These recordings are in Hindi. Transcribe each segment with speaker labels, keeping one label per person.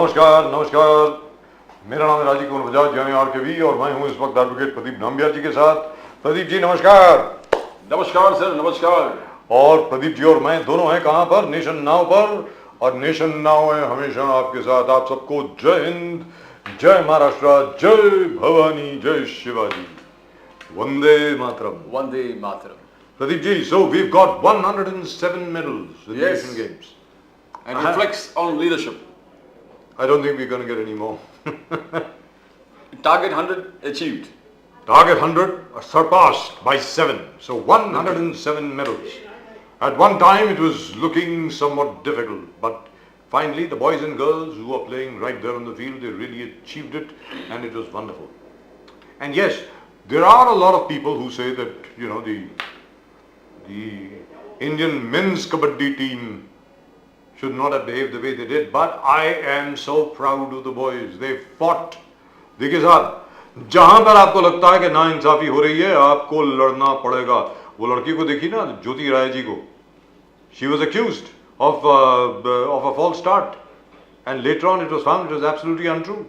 Speaker 1: नमस्कार नमस्कार। मेरा नाम है राजीव कुमार बजाज यानी आरकेवी और मैं हूं इस वक्त एडवोकेट प्रदीप नाम्बियार जी के साथ। प्रदीप जी नमस्कार।
Speaker 2: नमस्कार सर, नमस्कार।
Speaker 1: और प्रदीप जी और मैं दोनों हैं कहां पर? नेशन नाउ पर। और नेशन नाउ है हमेशा आपके साथ। आप सबको जय हिंद, जय महाराष्ट्र, जय भवानी, जय Shivaji, Vande Mataram.
Speaker 2: Vande Mataram.
Speaker 1: Pradeep ji, so we've got 107 medals in the
Speaker 2: Yes.
Speaker 1: Asian Games.
Speaker 2: And reflects on leadership.
Speaker 1: I don't think we're going to get any more.
Speaker 2: Target 100 achieved.
Speaker 1: Target 100 surpassed by 7. So 107 medals. At one time it was looking somewhat difficult, but finally the boys and girls who are playing right there on the field, they really achieved it and it was wonderful. And yes, there are a lot of people who say that, you know, the Indian men's kabaddi team should not have behaved the way they did, but I am so proud of the boys. They fought. देखिए साहब, जहां पर आपको लगता है कि नाइंसाफी हो रही है, आपको लड़ना पड़ेगा। वो लड़की को देखी ना, ज्योति राय जी को। She was accused of a false start, and later on it was found it was absolutely untrue,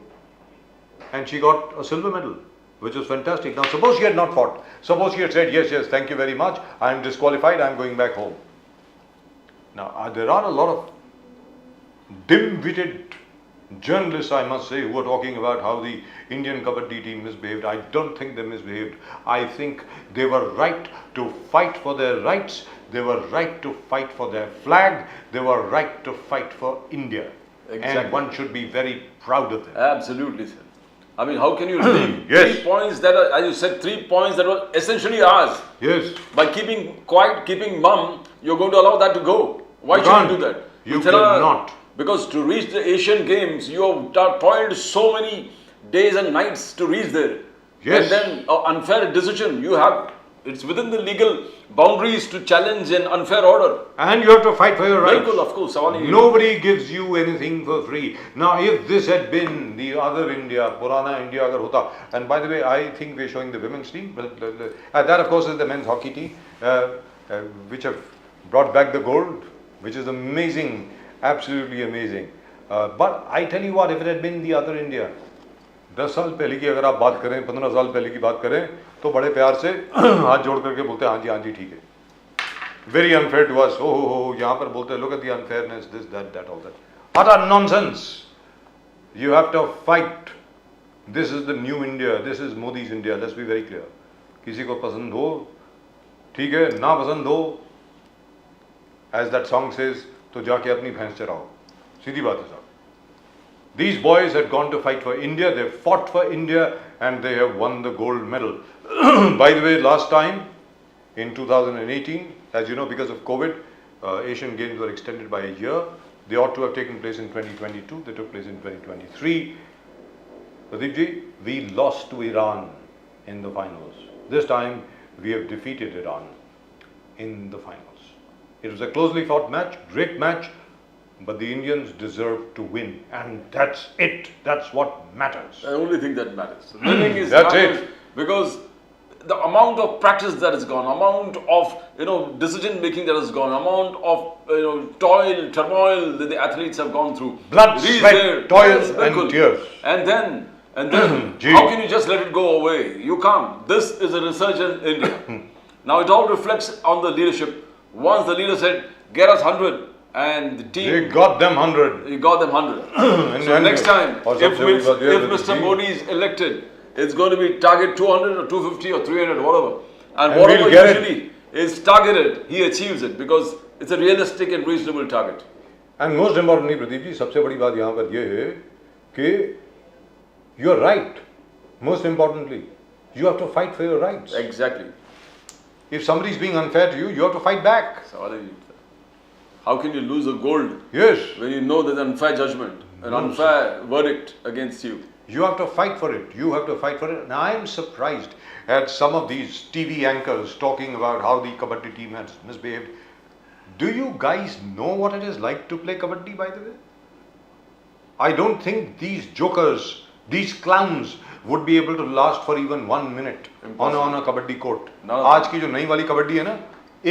Speaker 1: and she got a silver medal, which was fantastic. Now suppose she had not fought. Suppose she had said, yes, thank you very much, I am disqualified, I am going back home. Now there are a lot of dim-witted journalists, I must say, who are talking about how the Indian kabaddi team misbehaved. I don't think they misbehaved. I think they were right to fight for their rights. They were right to fight for their flag. They were right to fight for India.
Speaker 2: Exactly.
Speaker 1: And one should be very proud of them.
Speaker 2: Absolutely, sir. I mean, how can you leave
Speaker 1: Yes.
Speaker 2: 3 points that are, as you said, 3 points that were essentially ours?
Speaker 1: Yes.
Speaker 2: By keeping quiet, keeping mum, you're going to allow that to go. Why
Speaker 1: You
Speaker 2: should
Speaker 1: can't.
Speaker 2: you do that?
Speaker 1: You
Speaker 2: There are-
Speaker 1: cannot.
Speaker 2: Because to reach the Asian Games, you have toiled so many days and nights to reach there.
Speaker 1: Yes.
Speaker 2: And then an unfair decision, you have, it's within the legal boundaries to challenge an unfair order.
Speaker 1: And you have to fight for your rights.
Speaker 2: Bilkul, of course. सवाल ही नहीं।
Speaker 1: Nobody gives you anything for free. Now, if this had been the other India, Purana India, agar hota, and by the way, I think we're showing the women's team. That, of course, is the men's hockey team, which have brought back the gold, which is amazing, absolutely amazing. But I tell you what, if it had been the other India, 10 साल पहले की अगर आप बात करें, 15 साल पहले की बात करें, तो बड़े प्यार से हाथ जोड़ करके बोलते हैं हाँ जी ठीक है। Very unfair to us. Oh, यहाँ पर बोलते हैं look at the unfairness, this, that, all that. Utter nonsense. You have to fight. This is the new India. This is Modi's India. Let's be very clear. किसी को पसंद हो, ठीक है, ना पसंद हो, as that song says, तो जाके अपनी भैंस चराओ। सीधी बात है साहब। These boys had gone to fight for India. They fought for India and they have won the gold medal. By the way, last time in 2018, as you know, because of COVID, Asian Games were extended by a year. They ought to have taken place in 2022. They took place in 2023. Pradeep ji, we lost to Iran in the finals. This time we have defeated Iran in the finals. It was a closely fought match, great match, but the Indians deserve to win, and that's it. That's what matters.
Speaker 2: The only thing that matters. Winning is
Speaker 1: That's
Speaker 2: matters
Speaker 1: it.
Speaker 2: because the amount of practice that has gone, amount of decision making that has gone, amount of toil, turmoil that the athletes have gone through.
Speaker 1: Blood,
Speaker 2: Reach
Speaker 1: sweat,
Speaker 2: there,
Speaker 1: toil,
Speaker 2: yes,
Speaker 1: and
Speaker 2: bilkul.
Speaker 1: tears.
Speaker 2: And then,
Speaker 1: Gee.
Speaker 2: how can you just let it go away? You can't. This is a resurgent India. Now it all reflects on the leadership. Once the leader said, "Get us 100," and the team.
Speaker 1: They got them 100.
Speaker 2: You got them 100. So next time, if Mr. Modi is elected, it's going to be target 200 or 250 or 300, whatever. And whatever
Speaker 1: we'll get
Speaker 2: usually is targeted, he achieves it because it's a realistic and reasonable target.
Speaker 1: And most importantly, Pradeep ji, सबसे बड़ी बात यहाँ पर ये है कि you're right. Most importantly, you have to fight for your rights.
Speaker 2: Exactly.
Speaker 1: If somebody is being unfair to you, you have to fight back.
Speaker 2: So how can you lose a gold
Speaker 1: Yes.
Speaker 2: when you know there's an unfair judgment, an unfair verdict against you?
Speaker 1: You have to fight for it. You have to fight for it. Now I am surprised at some of these TV anchors talking about how the kabaddi team has misbehaved. Do you guys know what it is like to play kabaddi, by the way? I don't think these jokers, these clowns would be able to last for even 1 minute on a kabaddi court. आज की जो नई वाली कबड्डी है ना,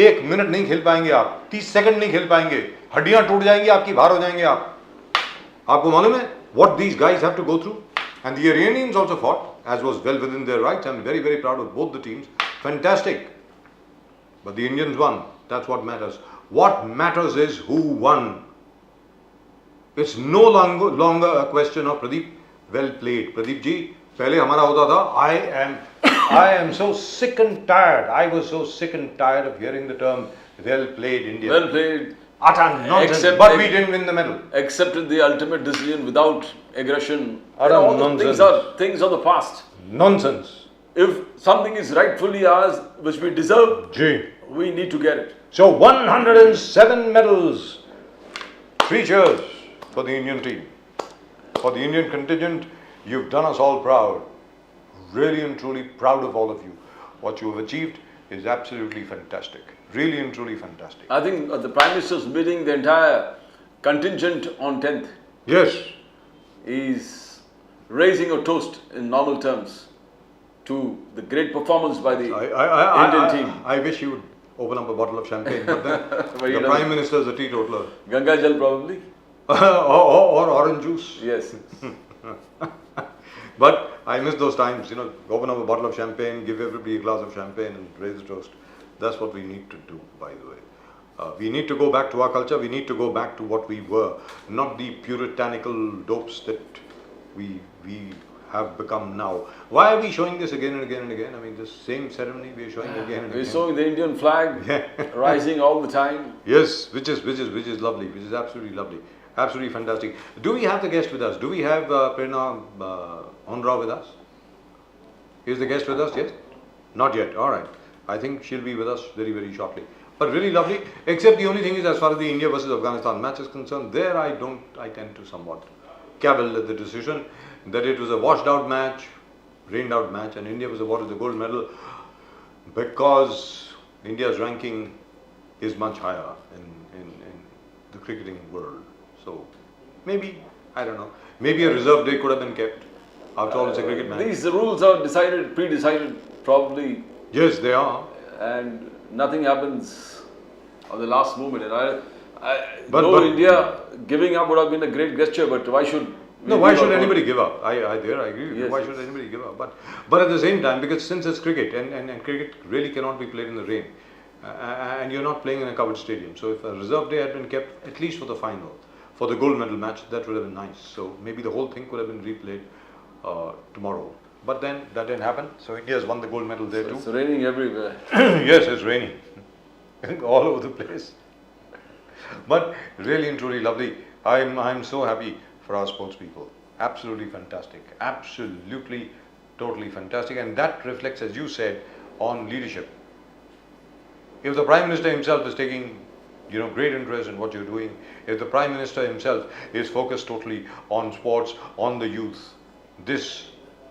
Speaker 1: 1 मिनट नहीं खेल पाएंगे आप, 30 सेकंड नहीं खेल पाएंगे, हड्डियां टूट जाएंगी आपकी, बाहर हो जाएंगे आप। आपको मालूम है what these guys have to go through. And the Iranians also fought, as was well within their rights. I'm very, very proud of both the teams. Fantastic. But the Indians won. That's what matters. What matters is who won. It's no longer a question of Pradeep, well played. Pradeep ji, पहले हमारा होता था, I am so sick and tired. I was so sick and tired of hearing the term well played India.
Speaker 2: Well played.
Speaker 1: Utter nonsense. But we didn't win the medal.
Speaker 2: Accepted the ultimate decision without aggression.
Speaker 1: Utter
Speaker 2: All
Speaker 1: nonsense.
Speaker 2: Things of the past.
Speaker 1: Nonsense.
Speaker 2: If something is rightfully ours, which we deserve,
Speaker 1: Gee.
Speaker 2: we need to get it.
Speaker 1: So 107 medals. 3 cheers for the Indian team. For the Indian contingent, you've done us all proud. Really and truly proud of all of you. What you have achieved is absolutely fantastic. Really and truly fantastic.
Speaker 2: I think the Prime Minister's meeting the entire contingent on 10th.
Speaker 1: Yes.
Speaker 2: Is raising a toast in normal terms to the great performance by the Indian team.
Speaker 1: I wish you would open up a bottle of champagne, but then
Speaker 2: But you
Speaker 1: the
Speaker 2: don't.
Speaker 1: Prime Minister is a teetotaler.
Speaker 2: Ganga Jal probably.
Speaker 1: or orange juice.
Speaker 2: Yes.
Speaker 1: But I miss those times, open up a bottle of champagne, give everybody a glass of champagne and raise a toast. That's what we need to do, by the way. We need to go back to our culture, we need to go back to what we were, not the puritanical dopes that we have become now. Why are we showing this again and again and again? I mean, the same ceremony we are showing again and
Speaker 2: We're
Speaker 1: again.
Speaker 2: showing the Indian flag rising all the time.
Speaker 1: Yes, which is lovely, which is absolutely lovely. Absolutely fantastic. Do we have the guest with us? Do we have Prerna Honra with us? Is the guest with us? Yes? Not yet. All right. I think she'll be with us very, very shortly. But really lovely. Except the only thing is, as far as the India versus Afghanistan match is concerned, there I tend to somewhat cavil at the decision that it was a washed out match, rained out match, and India was awarded the gold medal because India's ranking is much higher in the cricketing world. So maybe, I don't know, maybe a reserve day could have been kept. After all, it's a cricket match.
Speaker 2: These rules are pre-decided probably.
Speaker 1: Yes, they are.
Speaker 2: And nothing happens on the last moment. And
Speaker 1: But
Speaker 2: India giving up would have been a great gesture, but why should
Speaker 1: why should anybody give up? I agree with you.
Speaker 2: Yes,
Speaker 1: Why should anybody give up? But at the same time, because since it's cricket and cricket really cannot be played in the rain, and you're not playing in a covered stadium, so if a reserve day had been kept at least for the final, for the gold medal match, that would have been nice. So maybe the whole thing could have been replayed tomorrow. But then that didn't happen. So India has won the gold medal there too.
Speaker 2: It's raining everywhere.
Speaker 1: Yes, it's raining all over the place. But really and truly lovely. I'm so happy for our sports people. Absolutely fantastic. Absolutely, totally fantastic. And that reflects, as you said, on leadership. If the Prime Minister himself is taking great interest in what you're doing, if the Prime Minister himself is focused totally on sports, on the youth, this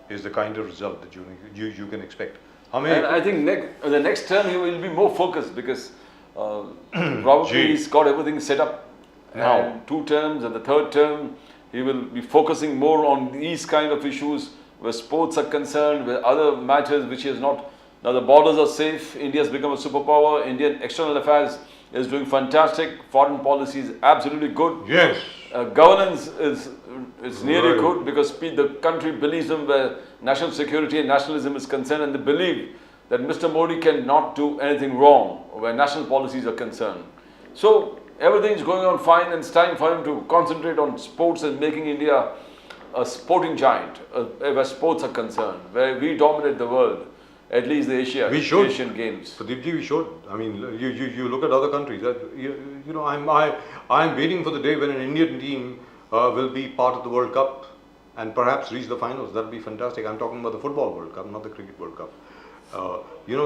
Speaker 1: is the kind of result that you can expect.
Speaker 2: And I think the next term he will be more focused because probably he's got everything set up
Speaker 1: now.
Speaker 2: And 2 terms, and the 3rd term he will be focusing more on these kind of issues where sports are concerned, where other matters which he has not. Now the borders are safe, India has become a superpower, Indian external affairs is doing fantastic, foreign policy is absolutely good.
Speaker 1: Yes.
Speaker 2: Governance is nearly good because the country believes in where national security and nationalism is concerned, and they believe that Mr. Modi cannot do anything wrong where national policies are concerned. So everything is going on fine, and it's time for him to concentrate on sports and making India a sporting giant where sports are concerned, where we dominate the world. At least the Asian Games.
Speaker 1: Pradeepji, we should. I mean, you look at other countries. I'm waiting for the day when an Indian team will be part of the World Cup and perhaps reach the finals. That'd be fantastic. I'm talking about the Football World Cup, not the Cricket World Cup.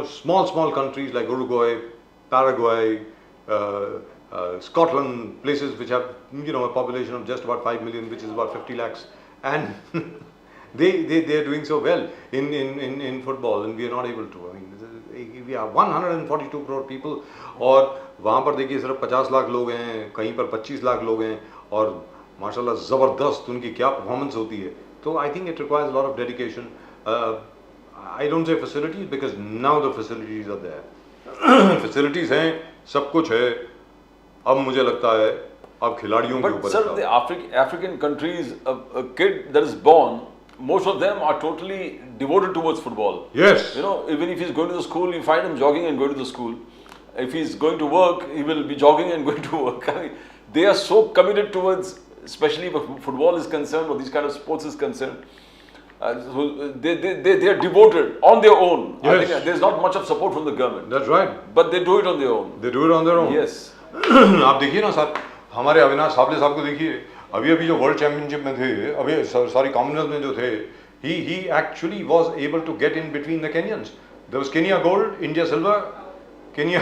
Speaker 1: Small countries like Uruguay, Paraguay, Scotland, places which have a population of just about 5 million, which is about 50 lakhs, and they are doing so well in football, and we are not able to. I mean, we are 142 crore people, और वहाँ पर देखिए सिर्फ 50 लाख लोग हैं, कहीं पर 25 लाख लोग हैं, और माशाल्लाह ज़बरदस्त उनकी क्या परफॉर्मेंस होती है. So I think it requires a lot of dedication. I don't say facilities because now the facilities are there. Facilities हैं, सब कुछ है. अब मुझे लगता है अब खिलाड़ियों के
Speaker 2: But
Speaker 1: ऊपर
Speaker 2: sir,
Speaker 1: है।
Speaker 2: the African countries, a kid that is born, most of them are totally devoted towards football.
Speaker 1: Yes.
Speaker 2: You know, even if he's going to the school, you find him jogging and going to the school. If he's going to work, he will be jogging and going to work. I mean, they are so committed towards, especially where football is concerned or these kind of sports is concerned. So they are devoted on their own. I
Speaker 1: Yes.
Speaker 2: think there's not much of support from the government,
Speaker 1: That's right.
Speaker 2: but they do it on their own.
Speaker 1: They do it on their own.
Speaker 2: Yes.
Speaker 1: आप देखिए ना सर, हमारे अविनाश साबले साहब को देखिए, अभी अभी जो वर्ल्ड चैंपियनशिप में थे, अभी सॉरी कॉमनवेल्थ में जो थे, he actually was able to get in between the Kenyans. There was Kenya gold, India silver, Kenya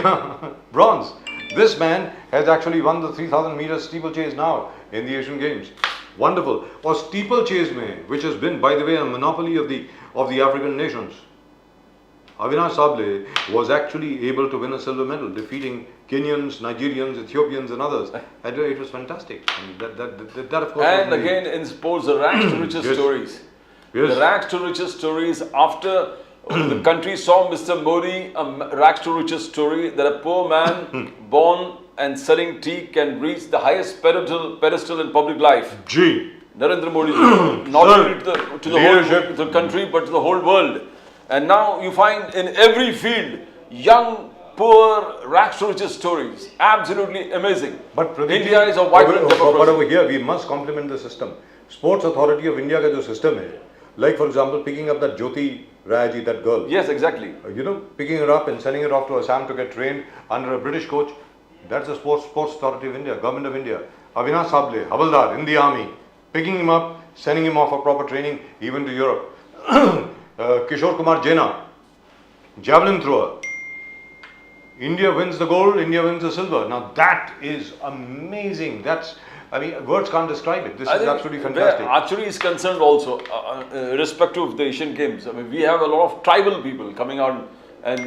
Speaker 1: bronze. This man has actually won the 3000 meters steeplechase now in the Asian Games. Wonderful. और steeplechase में, which has been, by the way, a monopoly of the African nations, Avinash Sable was actually able to win a silver medal, defeating Kenyans, Nigerians, Ethiopians, and others. And it was fantastic. And that of course.
Speaker 2: And again, in sports, the rags to riches
Speaker 1: Yes.
Speaker 2: stories.
Speaker 1: Yes.
Speaker 2: The rags to riches stories after the country saw Mr. Modi, a rags to riches story that a poor man born and selling tea can reach the highest pedestal in public life.
Speaker 1: Gee.
Speaker 2: Narendra Modi, not
Speaker 1: Sir,
Speaker 2: only to the
Speaker 1: leadership.
Speaker 2: whole the country but to the whole world. And now you find in every field young, poor, rags to riches stories. Absolutely amazing.
Speaker 1: But Pradeep
Speaker 2: India
Speaker 1: ji,
Speaker 2: is a vibrant
Speaker 1: but
Speaker 2: democracy.
Speaker 1: over here we must compliment the system. Sports Authority of India का जो system है, like for example picking up that Jyoti Rai ji, that girl,
Speaker 2: Yes, exactly.
Speaker 1: you know, picking her up and sending her off to Assam to get trained under a British coach. That's the Sports Authority of India, Government of India. Avinash Sable, Havaldar in the army, picking him up, sending him off for proper training, even to Europe. Kishore Kumar Jena, javelin thrower. India wins the gold, India wins the silver. Now that is amazing. I mean, words can't describe it. This
Speaker 2: I
Speaker 1: is
Speaker 2: think
Speaker 1: absolutely
Speaker 2: where
Speaker 1: fantastic.
Speaker 2: archery is concerned also, irrespective of the Asian Games, I mean, we have a lot of tribal people coming out and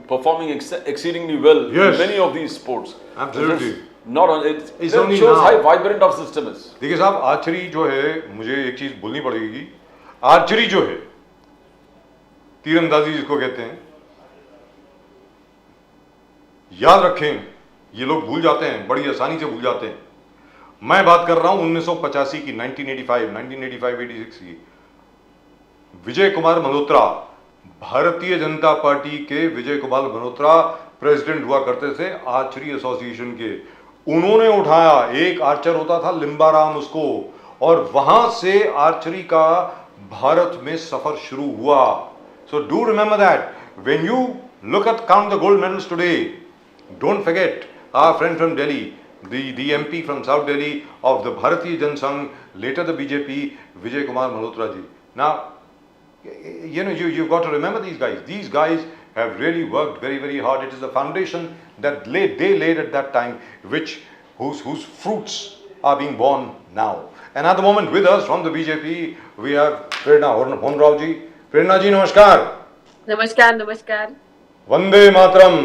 Speaker 2: performing exceedingly well
Speaker 1: Yes.
Speaker 2: in many of these sports.
Speaker 1: Absolutely.
Speaker 2: It is not on it.
Speaker 1: It's
Speaker 2: It
Speaker 1: only
Speaker 2: shows
Speaker 1: now.
Speaker 2: how vibrant our system is.
Speaker 1: देखिए साहब, आर्चरी जो है, मुझे एक चीज बोलनी पड़ेगी। आर्चरी जो है, तीरंदाजी जिसको कहते हैं, याद रखें, ये लोग भूल जाते हैं, बड़ी आसानी से भूल जाते हैं। मैं बात कर रहा हूं 1985 की, 1985-86 की। विजय कुमार मल्होत्रा, भारतीय जनता पार्टी के विजय कुमार मल्होत्रा प्रेसिडेंट हुआ करते थे आर्चरी एसोसिएशन के। उन्होंने उठाया, एक आर्चर होता था लिम्बाराम उसको, और वहां से आर्चरी का भारत में सफर शुरू हुआ। So do remember that when you look at count the gold medals today, don't forget our friend from Delhi, the MP from South Delhi of the Bharatiya Jan Sangh, later the BJP, Vijay Kumar Malhotra ji. Now, you've got to remember these guys. These guys have really worked very, very hard. It is the foundation that they laid at that time, whose fruits are being born now. And at the moment with us from the BJP, we have Prerna Honrao ji. Prerna ji, namaskar.
Speaker 3: नमस्कार नमस्कार।
Speaker 1: वंदे मातरम।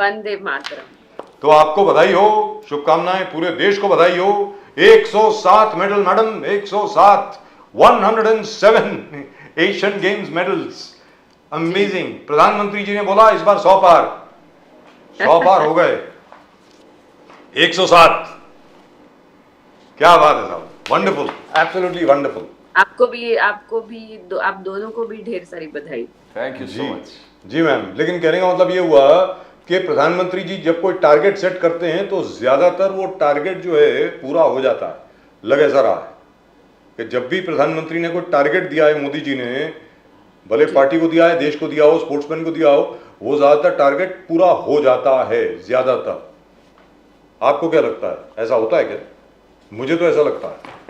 Speaker 3: वंदे मातरम।
Speaker 1: तो आपको बधाई हो, शुभकामनाएं, पूरे देश को बधाई हो। 107 medal madam, 107, 107 Asian games medals, amazing. प्रधानमंत्री जी ने बोला इस बार 100 पार, 100 पार हो गए, 107। क्या बात है साहब, वंडरफुल, एब्सोल्युटली वंडरफुल।
Speaker 3: आपको भी आप दोनों को भी ढेर सारी बधाई।
Speaker 2: Thank you so much.
Speaker 1: जी मैम, लेकिन कहने का मतलब ये हुआ कि प्रधानमंत्री जी जब कोई टारगेट सेट करते हैं तो ज्यादातर वो टारगेट जो है पूरा हो जाता है। लग ऐसा रहा है कि जब भी प्रधानमंत्री ने कोई टारगेट दिया है, मोदी जी ने, भले पार्टी को दिया है, देश को दिया हो, स्पोर्ट्समैन को दिया हो, वो ज्यादातर टारगेट पूरा हो जाता है, ज्यादातर। आपको क्या लगता है, ऐसा होता है क्या? मुझे तो ऐसा लगता है।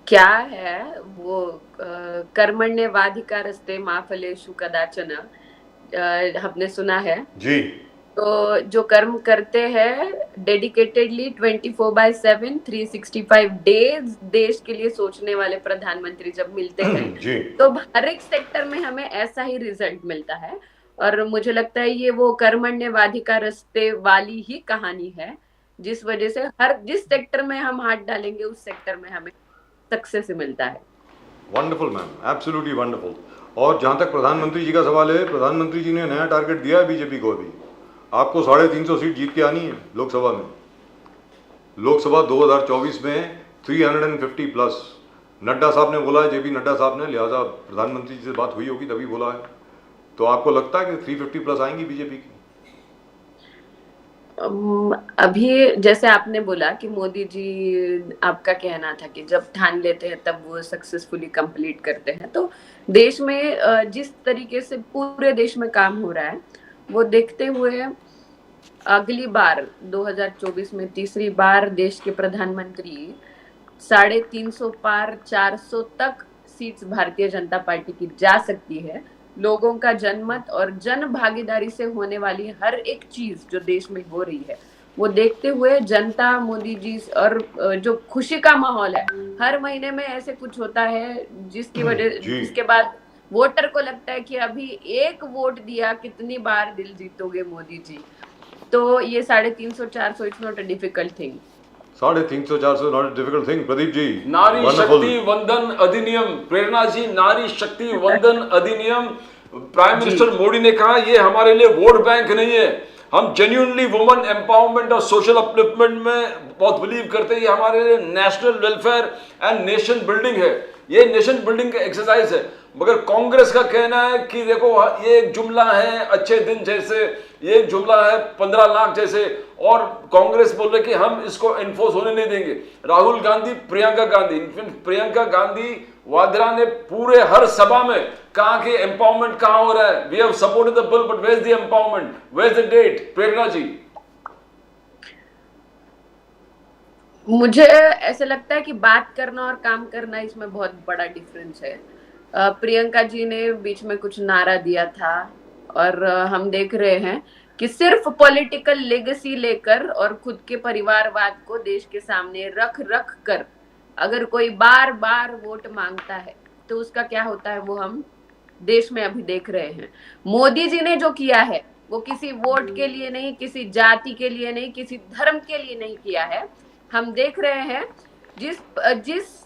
Speaker 3: क्या है वो कर्मण्येवाधिकारस्ते मा फलेषु कदाचन, हमने सुना है
Speaker 1: जी।
Speaker 3: तो जो कर्म करते हैं डेडिकेटेडली 24/7 365 डेज देश के लिए सोचने वाले प्रधानमंत्री जब मिलते हैं
Speaker 1: जी।
Speaker 3: तो हर एक सेक्टर में हमें ऐसा ही रिजल्ट मिलता है। और मुझे लगता है ये वो कर्मण्येवाधिकारस्ते वाली ही कहानी है, जिस वजह से जिस सेक्टर में हम हाथ डालेंगे उस सेक्टर में हमें सक्सेस मिलता है।
Speaker 1: Wonderful ma'am, absolutely wonderful. और जहां तक प्रधानमंत्री जी का सवाल है, प्रधानमंत्री जी ने नया टारगेट दिया है बीजेपी को। अभी आपको 350 सीट जीत के आनी है लोकसभा में। लोकसभा 2024 में 350 प्लस। नड्डा साहब ने बोला है, जेपी नड्डा साहब ने, लिहाजा प्रधानमंत्री जी से बात हुई होगी तभी बोला है। तो आपको लगता है कि 350 प्लस आएंगी बीजेपी की?
Speaker 3: अभी जैसे आपने बोला कि मोदी जी, आपका कहना था कि जब ठान लेते हैं तब वो सक्सेसफुली कंप्लीट करते हैं, तो देश में जिस तरीके से पूरे देश में काम हो रहा है वो देखते हुए अगली बार 2024 में तीसरी बार देश के प्रधानमंत्री 350 पार 400 तक सीट्स भारतीय जनता पार्टी की जा सकती है। लोगों का जनमत और जन भागीदारी से होने वाली हर एक चीज जो देश में हो रही है वो देखते हुए जनता मोदी जी और जो खुशी का माहौल है, हर महीने में ऐसे कुछ होता है जिसकी वजह जिसके बाद वोटर को लगता है कि अभी एक वोट दिया कितनी बार दिल जीतोगे मोदी जी। तो ये 350-400 it's not a difficult thing.
Speaker 1: 350-400 not difficult thing. Pradeep ji,
Speaker 2: Nari Shakti वंदन अधिनियम, प्रेरणा जी, नारी शक्ति वंदन अधिनियम, प्राइम मिनिस्टर मोदी ने कहा ये हमारे लिए वोट बैंक नहीं है, हम जेन्युइनली वुमेन एम्पावरमेंट और सोशल अपलिफ्टमेंट में बहुत बिलीव करते हैं, ये हमारे लिए national welfare and nation building है, ये नेशन बिल्डिंग का एक्सरसाइज है। मगर कांग्रेस का कहना है कि देखो ये एक जुमला है अच्छे दिन जैसे, ये एक जुमला है 15 लाख जैसे, और कांग्रेस बोल रहे कि हम इसको एनफोर्स होने नहीं देंगे। राहुल गांधी, प्रियंका गांधी वाड्रा ने पूरे हर सभा में कहा कि एम्पावरमेंट कहां हो रहा है, we have supported the bill but where is the empowerment, where is the date? Prerna ji,
Speaker 3: मुझे ऐसा लगता है कि बात करना और काम करना इसमें बहुत बड़ा डिफरेंस है। प्रियंका जी ने बीच में कुछ नारा दिया था और हम देख रहे हैं कि सिर्फ पॉलिटिकल लेगेसी लेकर और खुद के परिवारवाद को देश के सामने रख कर अगर कोई बार बार वोट मांगता है तो उसका क्या होता है वो हम देश में अभी देख रहे हैं। मोदी जी ने जो किया है वो किसी वोट के लिए नहीं, किसी जाति के लिए नहीं, किसी धर्म के लिए नहीं किया है। हम देख रहे हैं जिस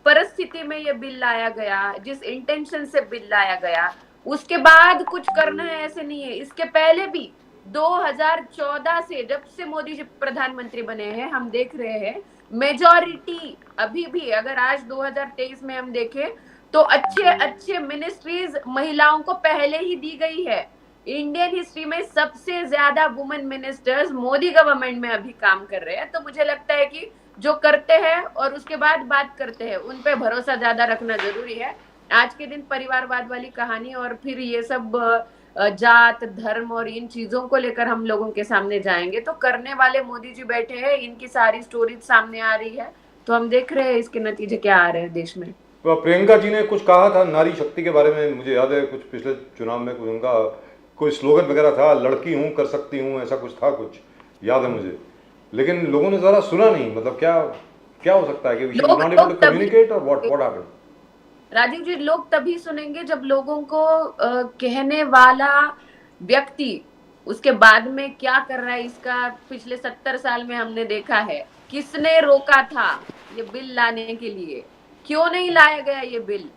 Speaker 3: परिस्थिति में ये बिल लाया गया, जिस इंटेंशन से बिल लाया गया, उसके बाद कुछ करना है ऐसे नहीं है। इसके पहले भी 2014 से जब से मोदी जी प्रधानमंत्री बने हैं हम देख रहे हैं मेजॉरिटी अभी भी, अगर आज 2023 में हम देखें तो अच्छे मिनिस्ट्रीज महिलाओं को पहले ही दी गई है। इंडियन हिस्ट्री में सबसे ज्यादा वुमेन मिनिस्टर्स मोदी गवर्नमेंट में अभी काम कर रहे हैं। तो मुझे लगता है कि जो करते हैं और उसके बाद बात करते हैं उन पे भरोसा ज्यादा रखना जरूरी है। आज के दिन परिवारवाद वाली कहानी और फिर ये सब जात धर्म और इन चीजों को लेकर हम लोगों के सामने जाएंगे तो करने वाले मोदी जी बैठे हैं, इनकी सारी स्टोरीज सामने आ रही है, तो हम देख रहे हैं इसके नतीजे क्या आ रहे हैं देश में।
Speaker 1: प्रियंका जी ने कुछ कहा था नारी शक्ति के बारे में, मुझे याद है कुछ पिछले चुनाव में कुछ उनका कोई स्लोगन वगैरह था, लड़की हूँ कर सकती हूँ, ऐसा कुछ था, कुछ याद है मुझे, लेकिन लोगों ने ज़रा सुना नहीं। मतलब क्या हो सकता है कि कम्युनिकेट और व्हाट हैपेंड?
Speaker 3: राजीव जी, लोग तभी सुनेंगे जब लोगों को कहने वाला व्यक्ति उसके बाद में क्या कर रहा है इसका पिछले 70 साल में हमने देखा है। किसने रोका था ये बिल लाने के लिए, क्यों नहीं लाया गया ये बिल?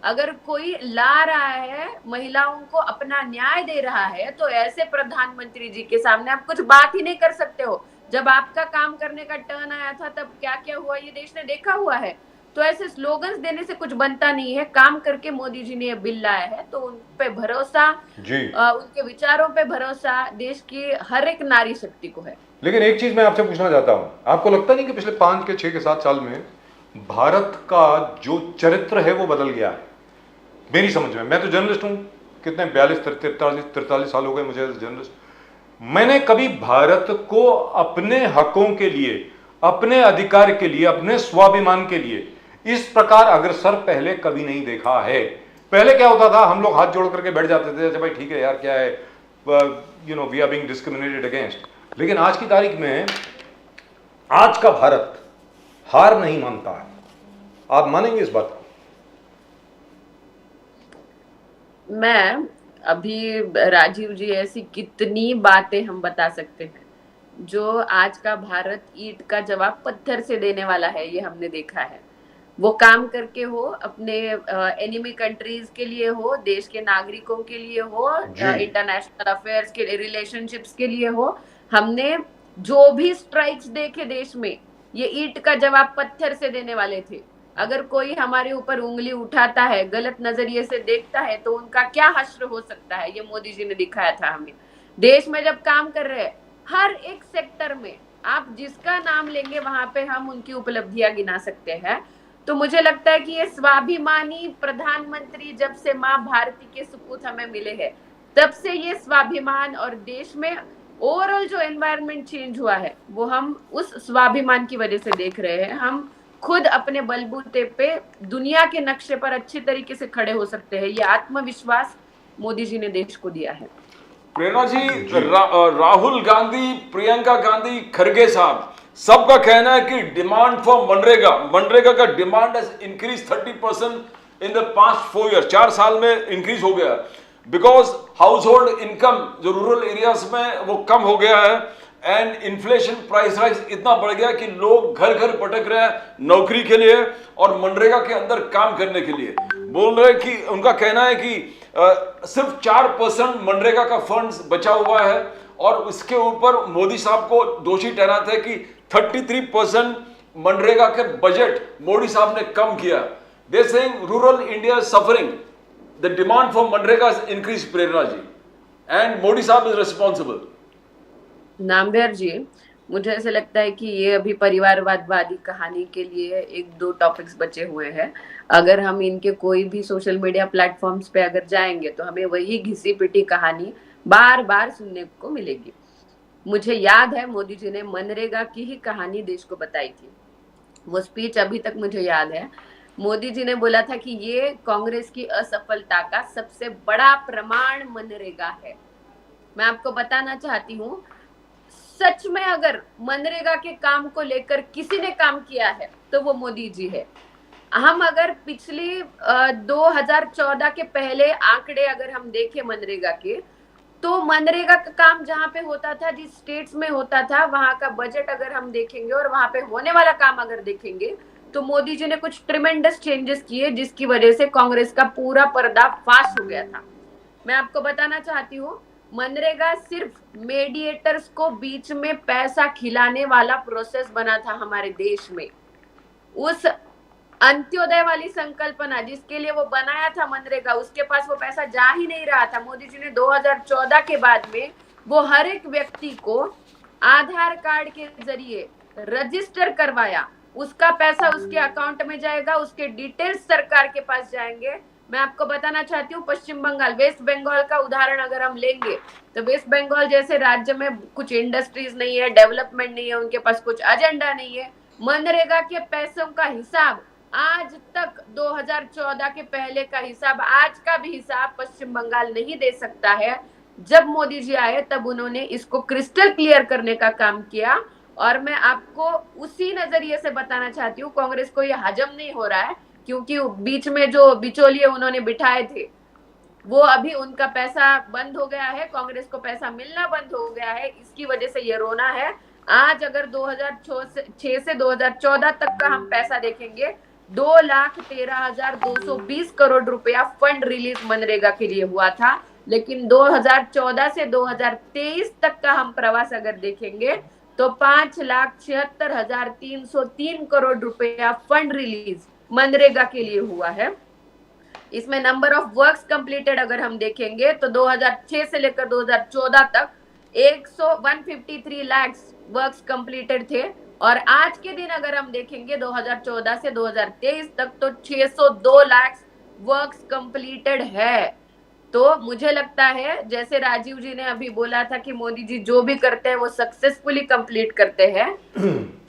Speaker 3: अगर कोई ला रहा है, महिलाओं को अपना न्याय दे रहा है, तो ऐसे प्रधानमंत्री जी के सामने आप कुछ बात ही नहीं कर सकते हो। जब आपका काम करने का टर्न आया था तब क्या क्या हुआ ये देश ने देखा हुआ है। तो ऐसे स्लोगन्स देने से कुछ बनता नहीं है, काम करके मोदी जी ने ये बिल लाया है तो उन पे भरोसा, उनके विचारों पे भरोसा देश की हर एक नारी शक्ति को है।
Speaker 1: लेकिन एक चीज मैं आपसे पूछना चाहता हूँ, आपको लगता नहीं कि पिछले 5 के 6 के 7 साल में भारत का जो चरित्र है वो बदल गया है? मेरी समझ में, मैं तो जर्नलिस्ट हूँ, कितने 43 साल हो गए मुझे जर्नलिस्ट। मैंने कभी भारत को अपने हकों के लिए, अपने अधिकार के लिए, अपने स्वाभिमान के लिए इस प्रकार अग्रसर पहले कभी नहीं देखा है। पहले क्या होता था, हम लोग हाथ जोड़ करके बैठ जाते थे, अच्छा भाई ठीक है यार, क्या है, we are being discriminated against. लेकिन आज की तारीख में आज का भारत हार नहीं मानता है। आप मानेंगे इस बात को?
Speaker 3: मैं अभी राजीव जी ऐसी कितनी बातें हम बता सकते हैं जो आज का भारत ईंट का जवाब पत्थर से देने वाला है, ये हमने देखा है। वो काम करके हो, अपने एनिमी कंट्रीज के लिए हो, देश के नागरिकों के लिए हो, इंटरनेशनल अफेयर्स के रिलेशनशिप्स के लिए हो, हमने जो भी स्ट्राइक्स देखे देश में, ये ईंट का जवाब पत्थर से देने वाले थे। अगर कोई हमारे ऊपर उंगली उठाता है, गलत नजरिए से देखता है, तो उनका क्या हश्र हो सकता है, ये मोदी जी ने दिखाया था हमें। देश में जब काम कर रहे हैं, हर एक सेक्टर में आप जिसका नाम लेंगे वहां पे हम उनकी उपलब्धियां गिना सकते हैं। तो मुझे लगता है कि ये स्वाभिमानी प्रधानमंत्री जब से माँ भारती के सपूत हमें मिले हैं, तब से ये स्वाभिमान और देश में ओवरऑल जो एनवायरनमेंट चेंज हुआ है वो हम उस स्वाभिमान की वजह से देख रहे हैं। हम खुद अपने बलबूते पे दुनिया के नक्शे पर अच्छी तरीके से खड़े हो सकते हैं। ये आत्मविश्वास मोदी जी ने देश को दिया है।
Speaker 2: प्रेरणा जी, राहुल गांधी, प्रियंका गांधी, खड़गे साहब, सबका कहना है कि डिमांड फॉर मनरेगा का demand has increase 30% in the past 4 year, 4 साल में इंक्रीज हो गया, बिकॉज हाउस होल्ड इनकम जो रूरल एरियाज में वो कम हो गया है, एंड इन्फ्लेशन, प्राइस राइज इतना बढ़ गया कि लोग घर घर भटक रहे हैं नौकरी के लिए और मनरेगा के अंदर काम करने के लिए। बोल रहे हैं कि उनका कहना है कि सिर्फ 4% मनरेगा का फंड्स बचा हुआ है, और इसके ऊपर मोदी साहब को दोषी ठहराते हैं कि 33% मनरेगा के बजट मोदी साहब ने कम किया। They saying rural India is suffering, the demand for मनरेगा is increase, Prerna ji, and Modi साहब इज रिस्पॉन्सिबल।
Speaker 3: नामदेव जी, मुझे ऐसे लगता है कि ये अभी परिवारवादी कहानी के लिए 1-2 टॉपिक्स बचे हुए हैं। अगर हम इनके कोई भी सोशल मीडिया प्लेटफॉर्म्स पे अगर जाएंगे तो हमें वही घिसी पिटी कहानी बार बार सुनने को मिलेगी। मुझे याद है मोदी जी ने मनरेगा की ही कहानी देश को बताई थी। वो स्पीच अभी तक मुझे याद है। मोदी जी ने बोला था कि ये कांग्रेस की असफलता का सबसे बड़ा प्रमाण मनरेगा है। मैं आपको बताना चाहती हूँ, सच में अगर मनरेगा के काम को लेकर किसी ने काम किया है तो वो मोदी जी है। हम अगर पिछली 2014 के पहले आंकड़े अगर हम देखें मनरेगा के, तो मनरेगा का काम जहां पे होता था, जिस स्टेट्स में होता था, वहां का बजट अगर हम देखेंगे और वहां पे होने वाला काम अगर देखेंगे, तो मोदी जी ने कुछ ट्रिमेंडस चेंजेस किए जिसकी वजह से कांग्रेस का पूरा पर्दाफाश हो गया था। मैं आपको बताना चाहती हूँ, मनरेगा सिर्फ मीडिएटर्स को बीच में पैसा खिलाने वाला प्रोसेस बना था हमारे देश में। उस अंत्योदय वाली संकल्पना जिसके लिए वो बनाया था मनरेगा, उसके पास वो पैसा जा ही नहीं रहा था। मोदी जी ने 2014 के बाद में वो हर एक व्यक्ति को आधार कार्ड के जरिए रजिस्टर करवाया, उसका पैसा उसके अकाउंट में जाएगा, उसके डिटेल्स सरकार के पास जाएंगे। मैं आपको बताना चाहती हूँ, पश्चिम बंगाल, वेस्ट बंगाल का उदाहरण अगर हम लेंगे तो वेस्ट बंगाल जैसे राज्य में कुछ इंडस्ट्रीज नहीं है, डेवलपमेंट नहीं है, उनके पास कुछ एजेंडा नहीं है। मनरेगा के पैसों का हिसाब आज तक 2014 के पहले का हिसाब, आज का भी हिसाब पश्चिम बंगाल नहीं दे सकता है। जब मोदी जी आए तब उन्होंने इसको क्रिस्टल क्लियर करने का काम किया, और मैं आपको उसी नजरिए से बताना चाहती हूँ, कांग्रेस को ये हजम नहीं हो रहा है क्योंकि बीच में जो बिचौलिए उन्होंने बिठाए थे वो अभी उनका पैसा बंद हो गया है, कांग्रेस को पैसा मिलना बंद हो गया है, इसकी वजह से ये रोना है। आज अगर 2006 से 2014 तक का हम पैसा देखेंगे, 2,13,220 करोड़ रुपया फंड रिलीज मनरेगा के लिए हुआ था। लेकिन 2014 से 2023 तक का हम प्रवास अगर देखेंगे तो 5,76,303 करोड़ रुपया फंड रिलीज मनरेगा के लिए हुआ है। इसमें नंबर ऑफ वर्क्स कंप्लीटेड अगर हम देखेंगे तो 2006 से लेकर 2014 तक 153 लाख वर्क्स कंप्लीटेड थे, और आज के दिन अगर हम देखेंगे 2014 से 2023 तक तो 602 लाख वर्क्स कंप्लीटेड है। तो मुझे लगता है, जैसे राजीव जी ने अभी बोला था कि मोदी जी जो भी करते हैं वो सक्सेसफुली कंप्लीट करते हैं,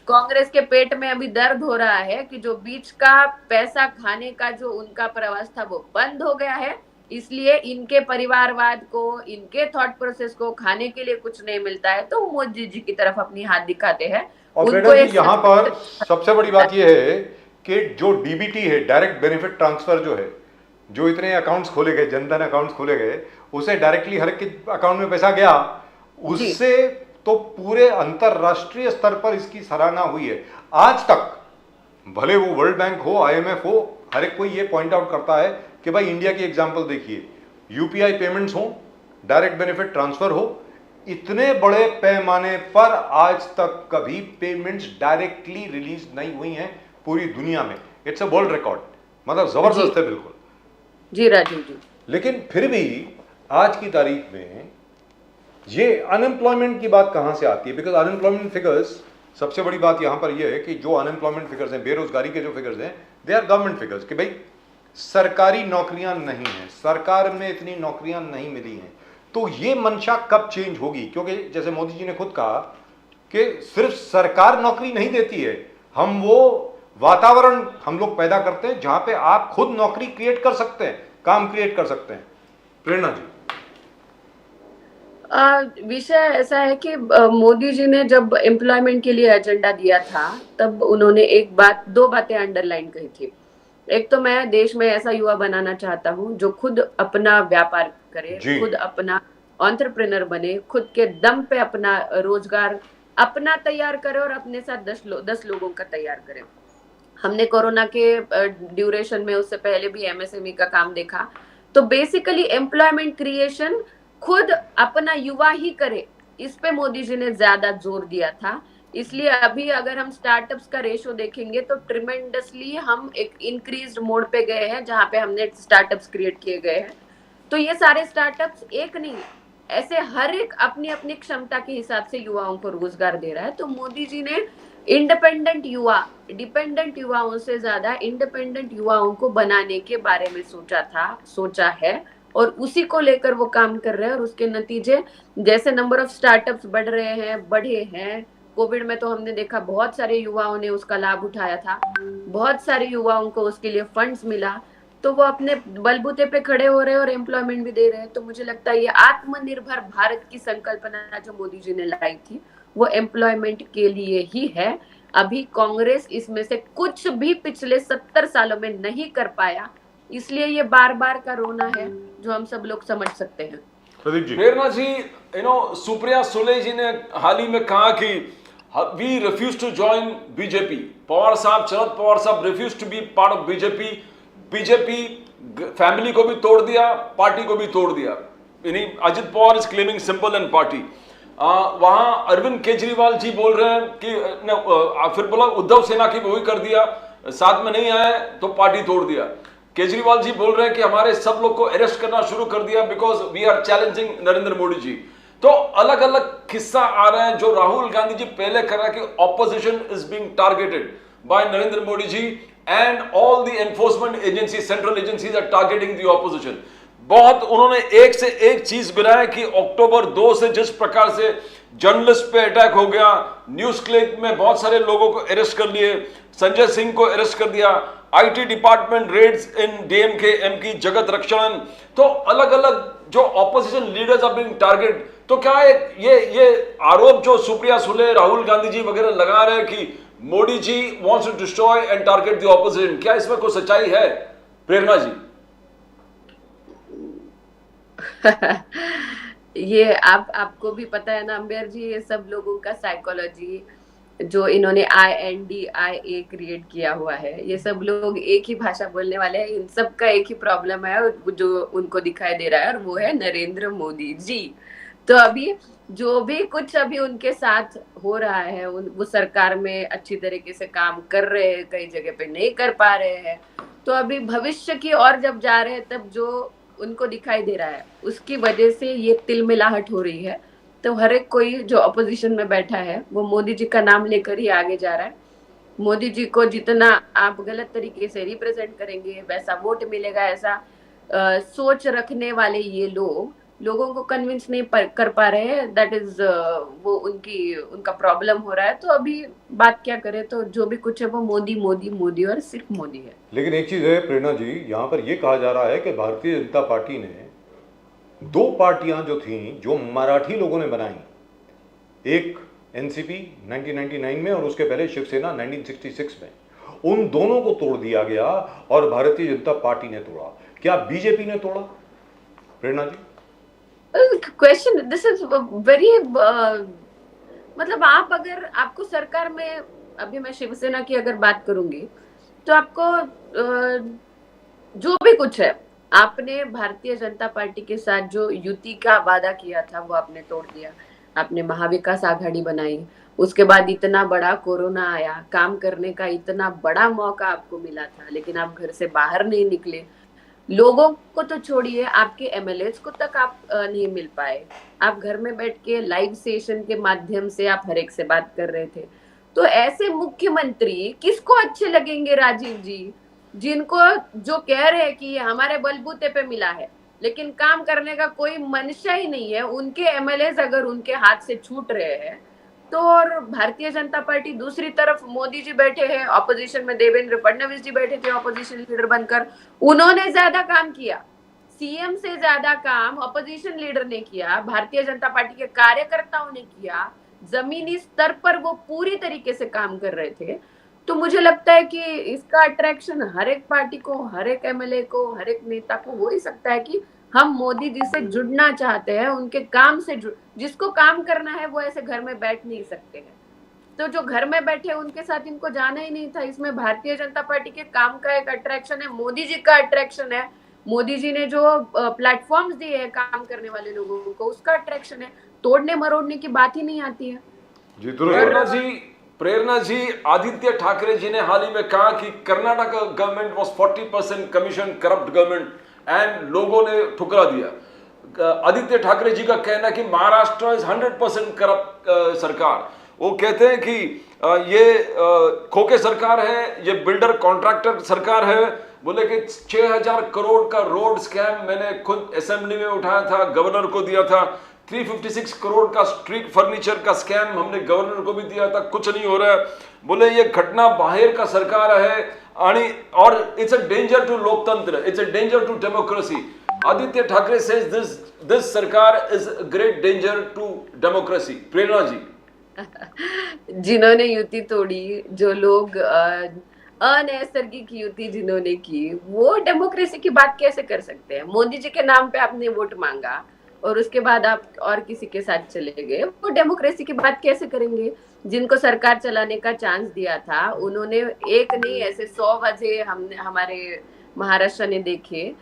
Speaker 3: कांग्रेस के पेट में अभी दर्द हो रहा है कि जो बीच का पैसा खाने का जो उनका प्रवास था वो बंद हो गया है, इसलिए इनके परिवारवाद को, इनके थॉट प्रोसेस को खाने के लिए कुछ नहीं मिलता है तो मोदी जी की तरफ अपनी हाथ दिखाते हैं।
Speaker 1: और यहाँ पर सबसे बड़ी बात यह है कि जो डीबीटी है, डायरेक्ट बेनिफिट ट्रांसफर जो है, जो इतने अकाउंट्स खोले गए, जनधन अकाउंट्स खोले गए, उसे डायरेक्टली हर एक अकाउंट में पैसा गया, उससे तो पूरे अंतरराष्ट्रीय स्तर पर इसकी सराहना हुई है। आज तक भले वो वर्ल्ड बैंक हो, IMF हो, हर एक कोई ये पॉइंट आउट करता है कि भाई इंडिया की एग्जांपल देखिए, यूपीआई पेमेंट्स हो, डायरेक्ट बेनिफिट ट्रांसफर हो, इतने बड़े पैमाने पर आज तक कभी पेमेंट्स डायरेक्टली रिलीज नहीं हुई हैं पूरी दुनिया में। इट्स अ वर्ल्ड रिकॉर्ड, मतलब जबरदस्त है बिल्कुल।
Speaker 3: जी राजीव जी।
Speaker 1: लेकिन फिर भी आज की तारीख में ये अनएम्प्लॉयमेंट की बात कहां से आती है? बिकॉज अनएम्प्लॉयमेंट फिगर्स, सबसे बड़ी बात यहां पर यह है कि जो अनएम्प्लॉयमेंट फिगर्स हैं, बेरोजगारी के जो फिगर्स हैं, दे आर गवर्नमेंट फिगर्स कि भाई सरकारी नौकरियां नहीं हैं, सरकार में इतनी नौकरियां नहीं मिली हैं। तो ये मंशा कब चेंज होगी? क्योंकि जैसे मोदी जी ने खुद कहा कि सिर्फ सरकार नौकरी नहीं देती है, हम वो वातावरण हम लोग पैदा करते हैं जहां पे आप खुद नौकरी क्रिएट कर सकते हैं, काम क्रिएट कर सकते हैं। प्रेरणा जी।
Speaker 3: विषय ऐसा है कि मोदी जी ने जब एम्प्लॉयमेंट के लिए एजेंडा दिया था, तब उन्होंने दो बातें अंडरलाइन कही थी। एक तो मैं देश में ऐसा युवा बनाना चाहता हूँ जो खुद अपना व्यापार करे, खुद अपना एंटरप्रेन्योर बने, खुद के दम पे अपना रोजगार अपना तैयार करे और अपने साथ 10 लोगों का तैयार करे। हमने कोरोना के ड्यूरेशन में, उससे पहले भी एमएसएमई का काम देखा। तो बेसिकली एम्प्लॉयमेंट क्रिएशन खुद अपना युवा ही करे, इस पे मोदी जी ने ज्यादा जोर दिया था। इसलिए अभी अगर हम स्टार्टअप्स का रेशो देखेंगे तो ट्रिमेंडसली हम एक इंक्रीज्ड मोड पे गए हैं, जहां पे हमने स्टार्टअप्स क्रिएट किए गए हैं। तो ये सारे स्टार्टअप्स एक नहीं, ऐसे हर एक अपनी अपनी क्षमता के हिसाब से युवाओं को रोजगार दे रहा है। तो मोदी जी ने इंडिपेंडेंट युवा, डिपेंडेंट युवाओं से ज्यादा इंडिपेंडेंट युवाओं को बनाने के बारे में सोचा है और उसी को लेकर वो काम कर रहे हैं। और उसके नतीजे जैसे नंबर ऑफ स्टार्टअप्स बढ़े हैं। कोविड में तो हमने देखा बहुत सारे युवाओं ने उसका लाभ उठाया था, बहुत सारे युवाओं को उसके लिए फंड्स मिला, तो वो अपने बलबूते पे खड़े हो रहे हैं और एम्प्लॉयमेंट भी दे रहे हैं। तो मुझे लगता है ये आत्मनिर्भर भारत की संकल्पना जो मोदी जी ने लाई थी, वो एम्प्लॉयमेंट के लिए ही है। अभी कांग्रेस इसमें से कुछ भी पिछले 70 सालों में नहीं कर पाया, इसलिए ये बार बार का रोना है जो हम सब लोग समझ सकते हैं।
Speaker 2: प्रेरणा जी, सुप्रिया सुले जी ने हाल ही में कहा कि we refuse to join BJP. Pawar साहब, शरद पवार साहब refuse to be part of BJP. BJP family को भी तोड़ दिया, पार्टी को भी तोड़ दिया। Ajit Pawar is claiming symbol and party. वहां अरविंद केजरीवाल जी बोल रहे हैं कि फिर बोला उद्धव सेना की वही कर दिया, साथ में नहीं आए तो पार्टी तोड़ दिया। केजरीवाल जी बोल रहे हैं कि हमारे सब लोग को अरेस्ट करना शुरू कर दिया because we are challenging Narendra Modi ji. तो अलग अलग किस्सा आ रहे हैं जो राहुल गांधी जी पहले कर रहा है कि opposition is being targeted by Narendra Modi ji and all the enforcement agency, central agencies are targeting the opposition. बहुत उन्होंने एक से एक चीज गिनाया कि अक्टूबर 2 से जिस प्रकार से जर्नलिस्ट पे अटैक हो गया, न्यूज क्लिक में बहुत सारे लोगों को अरेस्ट कर लिए, संजय सिंह को अरेस्ट कर दिया, IT department raids in DMK MK Jagathrakshakan. तो अलग अलग जो opposition leaders are being target. तो क्या ये आरोप जो सुप्रिया सुले, राहुल गांधी जी वगैरह लगा रहे हैं कि Modi ji wants to destroy and target the opposition, क्या इसमें कोई सच्चाई है प्रेरणा जी?
Speaker 3: ये आपको भी पता है ना अंबेर जी, ये सब लोगों का साइकोलॉजी जो इन्होंने INDIA क्रिएट किया हुआ है, ये सब लोग एक ही भाषा बोलने वाले हैं। इन सब का एक ही प्रॉब्लम है जो उनको दिखाई दे रहा है, और वो है नरेंद्र मोदी जी। तो अभी जो भी कुछ अभी उनके साथ हो रहा है, वो सरकार में अच्छी तरीके से काम कर रहे हैं, कई जगह पे नहीं कर पा रहे हैं। तो अभी भविष्य की ओर जब जा रहे हैं, तब जो उनको दिखाई दे रहा है उसकी वजह से ये तिलमिलाहट हो रही है। तो हर एक कोई जो अपोजिशन में बैठा है वो मोदी जी का नाम लेकर ही आगे जा रहा है। मोदी जी को जितना आप गलत तरीके से रिप्रेजेंट करेंगे वैसा वोट मिलेगा, ऐसा सोच रखने वाले ये लोगों को कन्विंस नहीं कर पा रहे हैं। दैट इज वो उनका प्रॉब्लम हो रहा है। तो अभी बात क्या करें, तो जो भी कुछ है वो मोदी मोदी मोदी और सिर्फ मोदी है।
Speaker 1: लेकिन एक चीज है प्रेरणा जी, यहाँ पर यह कहा जा रहा है कि भारतीय जनता पार्टी ने 2 पार्टियां जो थी जो मराठी लोगों ने बनाई, एक एनसीपी 1999 में और उसके पहले शिवसेना 1966 में, उन दोनों को तोड़ दिया गया और भारतीय जनता पार्टी ने तोड़ा। क्या बीजेपी ने तोड़ा प्रेरणा जी?
Speaker 3: क्वेश्चन दिस इज वेरी मतलब अगर आपको सरकार में, अभी मैं शिवसेना की अगर बात करूंगी तो आपको जो भी कुछ है, आपने भारतीय जनता पार्टी के साथ जो युति का वादा किया था वो आपने तोड़ दिया। आपने महाविकास आघाड़ी बनाई, उसके बाद इतना बड़ा कोरोना आया, काम करने का इतना बड़ा मौका आपको मिला था, लेकिन आप घर से बाहर नहीं निकले। लोगों को तो छोड़िए, आपके एमएलएस को तक आप नहीं मिल पाए। आप घर में बैठ के लाइव सेशन के माध्यम से आप हर एक से बात कर रहे थे। तो ऐसे मुख्यमंत्री किसको अच्छे लगेंगे राजीव जी, जिनको जो कह रहे हैं कि ये हमारे बलबूते पे मिला है, लेकिन काम करने का कोई मंशा ही नहीं है। उनके एमएलएस अगर उनके हाथ से छूट रहे हैं तो, और भारतीय जनता पार्टी दूसरी तरफ, मोदी जी बैठे हैं ऑपोजिशन में, देवेंद्र फडणवीस जी बैठे थे ऑपोजिशन लीडर बनकर, उन्होंने ज्यादा काम किया। सीएम से ज्यादा काम ऑपोजिशन लीडर ने किया, भारतीय जनता पार्टी के कार्यकर्ताओं ने किया। जमीनी स्तर पर वो पूरी तरीके से काम कर रहे थे। तो मुझे लगता है कि इसका अट्रैक्शन हर एक पार्टी को, हर एक एमएलए को, हर एक नेता को हो ही सकता है कि हम मोदी जी से जुड़ना चाहते हैं, उनके काम से जिसको काम करना है वो ऐसे घर में बैठ नहीं सकते हैं। तो जो घर में बैठे उनके साथ इनको जाना ही नहीं था। इसमें भारतीय जनता पार्टी के काम का एक अट्रैक्शन है, मोदी जी का अट्रैक्शन है। मोदी जी ने जो प्लेटफॉर्म्स दिए हैं काम करने वाले लोगों को, उसका अट्रैक्शन है। तोड़ने मरोड़ने की बात ही नहीं आती है।
Speaker 2: प्रेरणा जी, आदित्य ठाकरे जी ने हाल ही में कहा कि Karnataka government was 40% commission corrupt government and लोगों ने ठुकरा दिया। आदित्य ठाकरे जी का कहना है कि महाराष्ट्र इज 100% करप्ट सरकार। वो कहते हैं कि ये खोके सरकार है, ये बिल्डर कॉन्ट्रैक्टर सरकार है। बोले कि 6000 करोड़ का रोड स्कैम मैंने खुद असेंबली में उठाया था, गवर्नर को दिया था। 356 करोड़ का स्ट्रीट फर्नीचर का स्कैम हमने गवर्नर को भी दिया था, कुछ नहीं हो रहा है। बोले ये घटना बाहर का सरकार है और इट्स अ डेंजर टू लोकतंत्र, it's a danger to democracy. Aditya Thackeray says this sarkar is a great danger to democracy. Prerna ji,
Speaker 3: जिन्होंने युति तोड़ी, जो लोग अनैसर्गिक युति जिन्होंने की, वो डेमोक्रेसी की बात कैसे कर सकते हैं? मोदी जी के नाम पे आपने वोट मांगा और उसके बाद आप और किसी के साथ चले गए, वो डेमोक्रेसी की बात कैसे करेंगे? जिनको सरकार चलाने का चांस दिया था, उन्होंने एक नहीं ऐसे 100 वजह हमने, हमारे महाराष्ट्र ने देखे।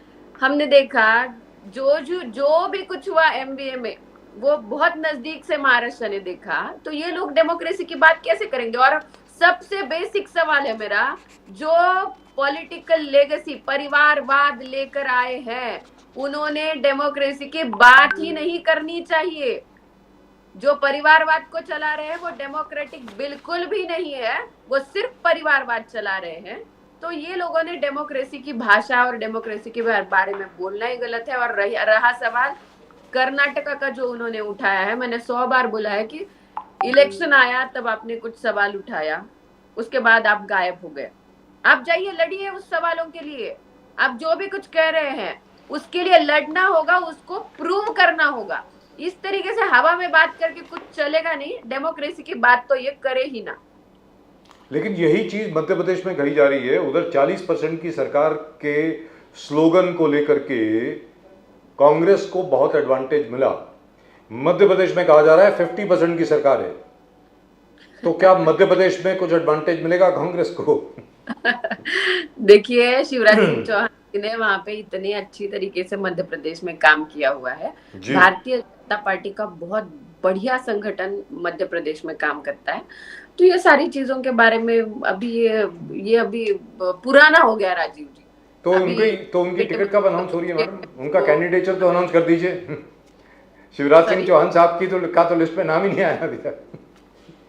Speaker 3: हमने देखा जो भी कुछ हुआ एमबीए में, वो बहुत नजदीक से महाराष्ट्र ने देखा। तो ये लोग डेमोक्रेसी की बात कैसे करेंगे? और सबसे बेसिक सवाल है मेरा, जो पॉलिटिकल लेगेसी परिवारवाद लेकर आए हैं, उन्होंने डेमोक्रेसी की बात ही नहीं करनी चाहिए। जो परिवारवाद को चला रहे हैं वो डेमोक्रेटिक बिल्कुल भी नहीं है, वो सिर्फ परिवारवाद चला रहे हैं। तो ये लोगों ने डेमोक्रेसी की भाषा और डेमोक्रेसी के बारे में बोलना ही गलत है। और रहा सवाल कर्नाटका का जो उन्होंने उठाया है, मैंने 100 बार बोला है कि इलेक्शन आया तब आपने कुछ सवाल उठाया, उसके बाद आप गायब हो गए। आप जाइए लड़िए उस सवालों के लिए। आप जो भी कुछ कह रहे हैं उसके लिए लड़ना होगा, उसको प्रूव करना होगा। इस तरीके से हवा में बात करके कुछ चलेगा नहीं। डेमोक्रेसी की बात तो ये करे ही ना।
Speaker 1: लेकिन यही चीज मध्य प्रदेश में कही जा रही है। उधर 40% की सरकार के स्लोगन को लेकर के कांग्रेस को बहुत एडवांटेज मिला। मध्य प्रदेश में कहा जा रहा है 50% की सरकार है। तो क्या मध्य प्रदेश में कुछ एडवांटेज मिलेगा कांग्रेस को?
Speaker 3: देखिए, शिवराज सिंह चौहान ने वहां पे इतनी अच्छी तरीके से मध्य प्रदेश में काम किया हुआ है। भारतीय जनता पार्टी का बहुत बढ़िया संगठन मध्य प्रदेश में काम करता है। तो ये सारी चीजों के बारे में अभी ये अभी पुराना हो गया राजीव जी।
Speaker 1: तो उनकी टिकट कब अनाउंस हो रही है मैडम? उनका कैंडिडेचर तो अनाउंस कर दीजिए। शिवराज सिंह चौहान साहब की तो लिस्ट पे नाम ही नहीं आया अभी तक।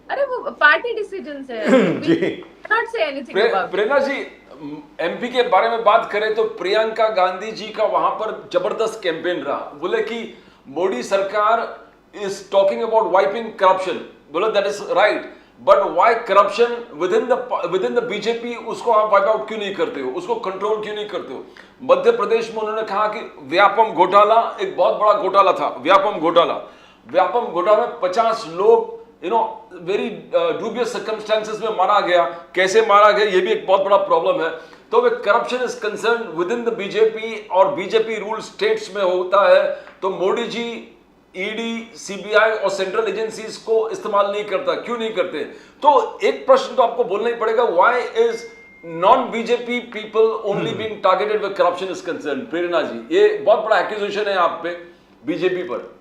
Speaker 3: अरे वो पार्टी डिसीजन है जी। Not say anything about.
Speaker 2: Prerna ji, MP के बारे में बात करें तो प्रियंका गांधी जी का वहां पर जबरदस्त कैंपेन रहा। बोले कि Modi sarkar is talking about wiping corruption. बोले that is right, but why corruption within the BJP, उसको आप वाइप आउट क्यों नहीं करते हो, उसको कंट्रोल क्यों नहीं करते हो? मध्य प्रदेश में उन्होंने कहा कि व्यापम घोटाला एक बहुत बड़ा घोटाला था। व्यापम घोटाला में 50 लोग वेरी डूबियस सर्कमस्टेंसेस में मारा गया। कैसे मारा गया ये भी एक बहुत बड़ा प्रॉब्लम है। तो वे corruption is concern within the BJP और बीजेपी रूल स्टेट्स में होता है। तो मोदी जी ईडी, सीबीआई और सेंट्रल एजेंसीज को इस्तेमाल नहीं करता, क्यों नहीं करते? तो एक प्रश्न तो आपको बोलना ही पड़ेगा, why is non BJP people only being targeted with corruption is concern? Prerna ji, ये बहुत बड़ा एक्यूजेशन है आप पे बीजेपी पर।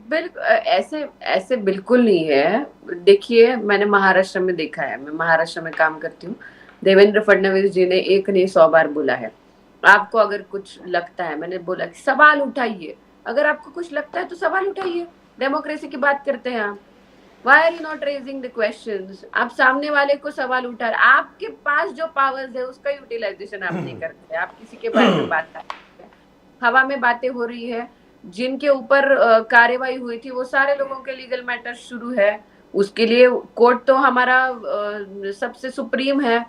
Speaker 3: बिल्कुल ऐसे ऐसे बिल्कुल नहीं है। देखिए मैंने महाराष्ट्र में देखा है, मैं महाराष्ट्र में काम करती हूँ। देवेंद्र फडणवीस जी ने एक नहीं 100 बार बोला है, आपको अगर कुछ लगता है, मैंने बोला कि सवाल उठाइए, अगर आपको कुछ लगता है तो सवाल उठाइए। डेमोक्रेसी की बात करते हैं आप, why are you not raising the questions? आप सामने वाले को सवाल उठा रहे, आपके पास जो पावर्स है उसका यूटिलाइजेशन आप नहीं करते, आप किसी के बारे में बात कर रहे हैं, हवा में बातें हो रही है। जिनके ऊपर कार्यवाही हुई थी वो सारे लोगों के लीगल मैटर शुरू है, उसके लिए कोर्ट तो हमारा सबसे सुप्रीम है,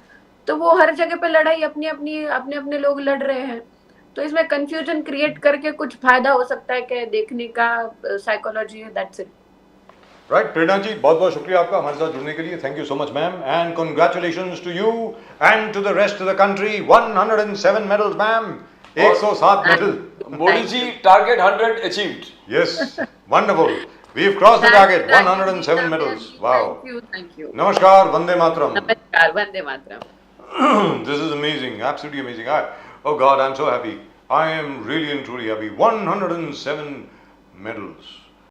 Speaker 3: तो वो हर जगह पे लड़ाई अपनी अपनी अपने अपने लोग लड़ रहे हैं। तो इसमें कंफ्यूजन क्रिएट करके कुछ फायदा हो सकता है क्या देखने का? साइकोलॉजी है, that's it.
Speaker 1: Right Prerna ji, बहुत बहुत शुक्रिया आपका हमारे साथ जुड़ने के लिए। Thank you so much ma'am, and congratulations to you and to the rest of the country. 107 medals ma'am, 107 medal.
Speaker 2: Modi ji, target 100 achieved.
Speaker 1: Yes, wonderful. We've crossed the target, 107 medals. Wow.
Speaker 3: Thank you.
Speaker 1: Namaskar, Vande Mataram.
Speaker 3: नमस्कार, Vande Mataram.
Speaker 1: This is amazing, absolutely amazing. Oh God, I'm so happy. I am really and truly happy. 107 medals.